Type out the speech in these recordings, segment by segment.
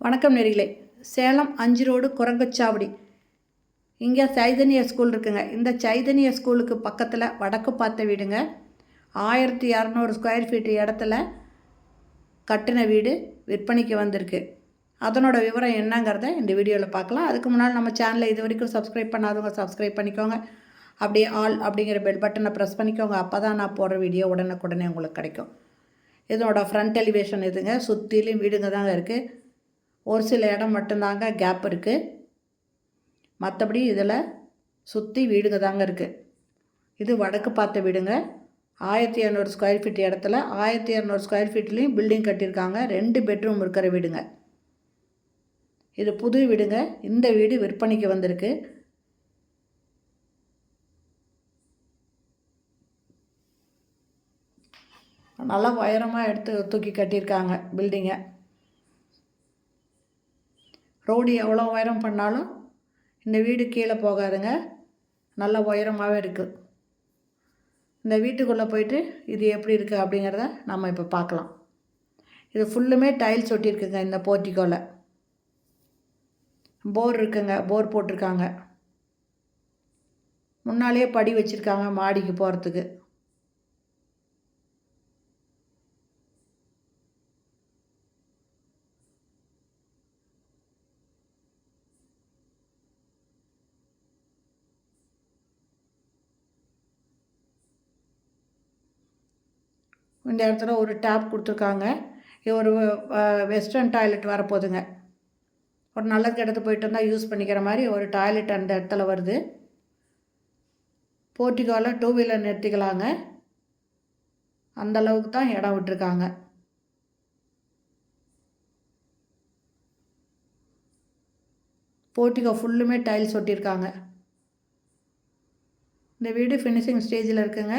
வணக்கம் நேயர்களே. சேலம் 5 ரோடு குரங்கச்சாவடி இங்கே சைதன்யா ஸ்கூல் இருக்குங்க. இந்த சைதன்யா ஸ்கூலுக்கு பக்கத்தில் வடக்கு பார்த்த வீடுங்க. 1200 ஸ்கொயர் ஃபீட் இடத்துல கட்டின வீடு விற்பனைக்கு வந்திருக்கு. அதனோட விவரம் என்னங்கிறத இந்த வீடியோவில் பார்க்கலாம். அதுக்கு முன்னால் நம்ம சேனலை இது வரைக்கும் சப்ஸ்கிரைப் பண்ணாதவங்க சப்ஸ்கிரைப் பண்ணிக்கோங்க. அப்படியே ஆல் அப்படிங்கிற பெல் பட்டனை ப்ரெஸ் பண்ணிக்கோங்க. அப்போ தான் நான் போடுற வீடியோ உடனுக்குடனே உங்களுக்கு கிடைக்கும். இதனோட ஃப்ரண்ட் எலிவேஷன் இதுங்க. சுற்றிலும் வீடுங்க தாங்க இருக்குது. ஒரு சில இடம் மட்டும்தாங்க கேப் இருக்குது. மற்றபடி இதில் சுற்றி வீடுங்க தாங்க இருக்குது. இது வடக்கு பார்த்த வீடுங்க. 1200 ஸ்கொயர் ஃபீட் இடத்துல 1200 ஸ்கொயர் ஃபீட்லேயும் பில்டிங் கட்டியிருக்காங்க. 2 பெட்ரூம் இருக்கிற வீடுங்க. இது புது வீடுங்க. இந்த வீடு விற்பனைக்கு வந்திருக்கு. நல்லா உயரமாக எடுத்து தூக்கி கட்டியிருக்காங்க பில்டிங்கை. ரோடு எவ்வளோ உயரம் பண்ணாலும் இந்த வீடு கீழே போகாதுங்க. நல்ல உயரமாகவே இருக்குது. இந்த வீட்டுக்குள்ளே போயிட்டு இது எப்படி இருக்குது அப்படிங்கிறத நம்ம இப்போ பார்க்கலாம். இது ஃபுல்லுமே டைல்ஸ் ஒட்டியிருக்குங்க. இந்த போர்ட்டிக்கோவில் போர் இருக்குங்க. போர் போட்டிருக்காங்க. முன்னாலேயே படி வச்சுருக்காங்க மாடிக்கு போகிறதுக்கு. இந்த இடத்துல ஒரு டேப் கொடுத்துருக்காங்க. இது ஒரு வெஸ்டர்ன் டாய்லெட் வரப்போகுதுங்க. ஒரு நல்ல இடத்துக்கு போயிட்டு வந்தால் யூஸ் பண்ணிக்கிற மாதிரி ஒரு டாய்லெட் அந்த இடத்துல வருது. போர்ட்டிகோவில் 2 வீலர் நிறுத்திக்கலாங்க. அந்தளவுக்கு தான் இடம் விட்டுருக்காங்க. போர்ட்டிகோ ஃபுல்லுமே டைல்ஸ் ஒட்டியிருக்காங்க. இந்த வீடு ஃபினிஷிங் ஸ்டேஜில் இருக்குங்க.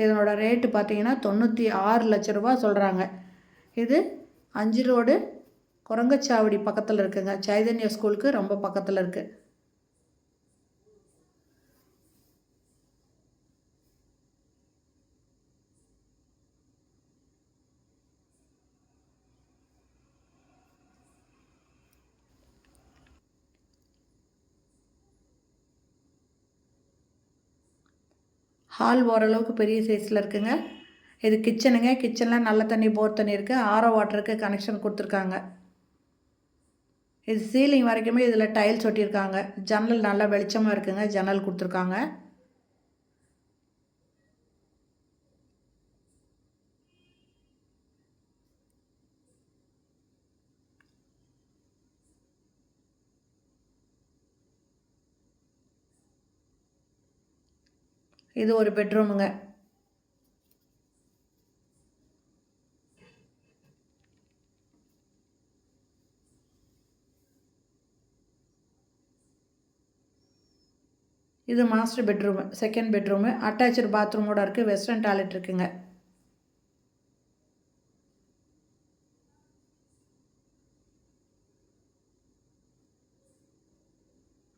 இதனோட ரேட்டு பார்த்தீங்கன்னா 96 லட்ச ரூபா சொல்கிறாங்க. இது 5 ரோடு குரங்கச்சாவடி பக்கத்தில் இருக்குங்க. சைதன்யா ஸ்கூலுக்கு ரொம்ப பக்கத்தில் இருக்குது. ஹால் ஓரளவுக்கு பெரிய சைஸில் இருக்குங்க. இது கிச்சனுங்க. கிச்சனில் நல்ல தண்ணி போர் தண்ணி இருக்குது. ஆரோ வாட்டருக்கு கனெக்ஷன் கொடுத்துருக்காங்க. இது சீலிங் வரைக்குமே இதில் டைல்ஸ் ஒட்டியிருக்காங்க. ஜன்னல் நல்லா வெளிச்சமாக இருக்குங்க. ஜன்னல் கொடுத்துருக்காங்க. இது ஒரு பெட்ரூமுங்க. இது master bedroom, second bedroom. Attach பாத்ரூமோடு இருக்குது. வெஸ்டர்ன் டாய்லெட் இருக்குங்க.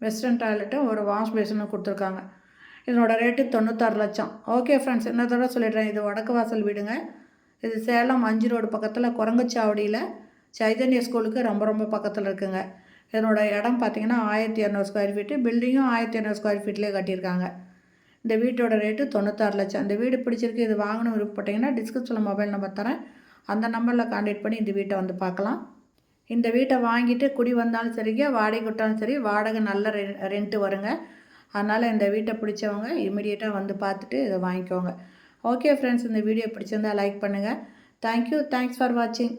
வெஸ்டர்ன் டாய்லெட்டும் ஒரு வாஷ் பேஷனும் கொடுத்துருக்காங்க. இதனோட ரேட்டு 96 லட்சம். ஓகே ஃப்ரெண்ட்ஸ், இன்னதோட சொல்லிடுறேன். இது வடக்கு வாசல் வீடுங்க. இது சேலம் 5 ரோடு பக்கத்தில் குரங்கச்சாவடியில் சைதன்யா ஸ்கூலுக்கு ரொம்ப ரொம்ப பக்கத்தில் இருக்குங்க. இதனோட இடம் பார்த்திங்கன்னா 1200 ஸ்கொயர் ஃபீட்டு. பில்டிங்கும் 1200 ஸ்கொயர் ஃபீட்லேயே கட்டியிருக்காங்க. இந்த வீட்டோட ரேட்டு 96 லட்சம். இந்த வீடு பிடிச்சிருக்கு, இது வாங்கணும் விருப்பப்பட்டீங்கன்னா டிஸ்கிரிப்ஷனில் மொபைல் நம்பர் தரேன். அந்த நம்பரில் கான்டாக்ட் பண்ணி இந்த வீட்டை வந்து பார்க்கலாம். இந்த வீட்டை வாங்கிட்டு குடி வந்தாலும் சரிங்க, வாடகை விட்டாலும் சரி, வாடகை நல்ல ரெண்ட்டு வருங்க. அதனால் இந்த வீட்டை பிடிச்சவங்க இமிடியேட்டாக வந்து பார்த்துட்டு இதை வாங்கிக்கோங்க. ஓகே ஃப்ரெண்ட்ஸ், இந்த வீடியோ பிடிச்சிருந்தால் லைக் பண்ணுங்கள். தேங்க்யூ. தேங்க்ஸ் ஃபார் வாட்சிங்.